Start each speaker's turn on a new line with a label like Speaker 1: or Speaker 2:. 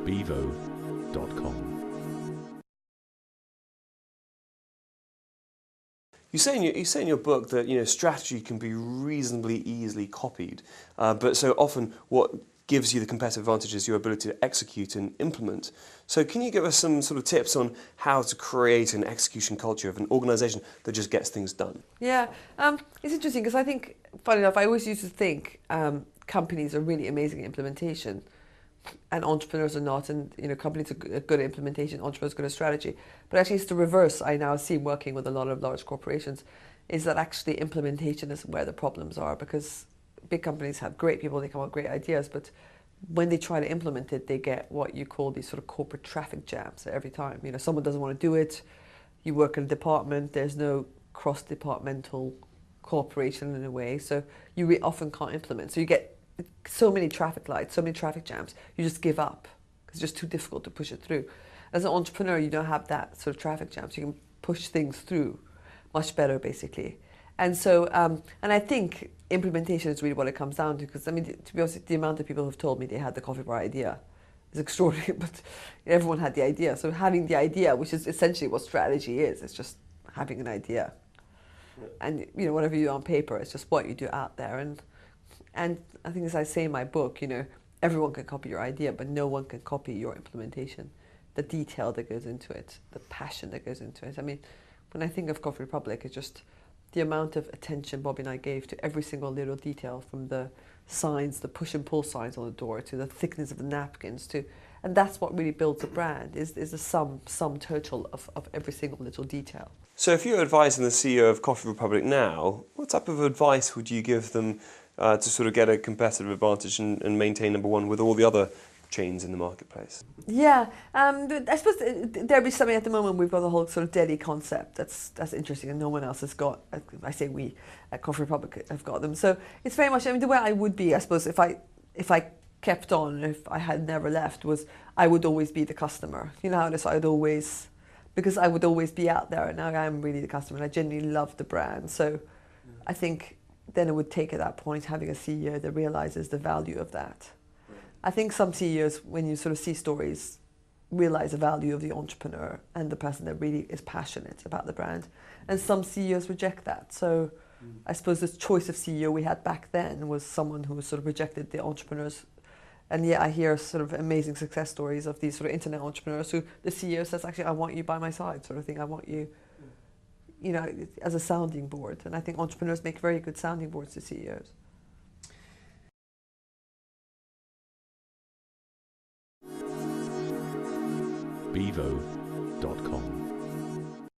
Speaker 1: bevo.com.
Speaker 2: You say in your book that strategy can be reasonably easily copied, but so often what gives you the competitive advantage is your ability to execute and implement. So can you give us some sort of tips on how to create an execution culture of an organisation that just gets things done?
Speaker 3: Yeah, it's interesting because I think, funny enough, I always used to think companies are really amazing at implementation, and entrepreneurs are not, and companies are good at implementation, entrepreneurs are good at strategy. But actually, it's the reverse. I now see working with a lot of large corporations, is that actually implementation is where the problems are, because big companies have great people, they come up with great ideas, but when they try to implement it, they get what you call these sort of corporate traffic jams every time. Someone doesn't want to do it. You work in a department. There's no cross-departmental cooperation in a way, so you often can't implement. So you get so many traffic lights, so many traffic jams, you just give up because it's just too difficult to push it through. As an entrepreneur, you don't have that sort of traffic jams. You can push things through much better, basically. And so, and I think implementation is really what it comes down to, because, to be honest, the amount of people who've told me they had the coffee bar idea is extraordinary, but everyone had the idea. So having the idea, which is essentially what strategy is, it's just having an idea. And, whatever you do on paper, it's just what you do out there. And I think, as I say in my book, everyone can copy your idea, but no one can copy your implementation. The detail that goes into it, the passion that goes into it. When I think of Coffee Republic, it's just the amount of attention Bobby and I gave to every single little detail, from the signs, the push and pull signs on the door, to the thickness of the napkins, and that's what really builds a brand, is the sum total of every single little detail.
Speaker 2: So if you're advising the CEO of Coffee Republic now, what type of advice would you give them to sort of get a competitive advantage and maintain number one with all the other chains in the marketplace?
Speaker 3: Yeah, I suppose there'll be something at the moment. We've got the whole sort of deli concept that's interesting, and no one else has got. I say we at Coffee Republic have got them. So it's very much. The way I would be, I suppose, if I kept on, if I had never left, was I would always be the customer. How it is. Because I would always be out there, and now I am really the customer, and I genuinely love the brand. So I think then it would take, at that point, having a CEO that realizes the value of that. I think some CEOs, when you sort of see stories, realize the value of the entrepreneur and the person that really is passionate about the brand. And some CEOs reject that. So I suppose the choice of CEO we had back then was someone who sort of rejected the entrepreneurs. And yet I hear sort of amazing success stories of these sort of internet entrepreneurs who the CEO says, actually, I want you by my side, sort of thing. I want you, as a sounding board. And I think entrepreneurs make very good sounding boards to CEOs.
Speaker 1: bevo.com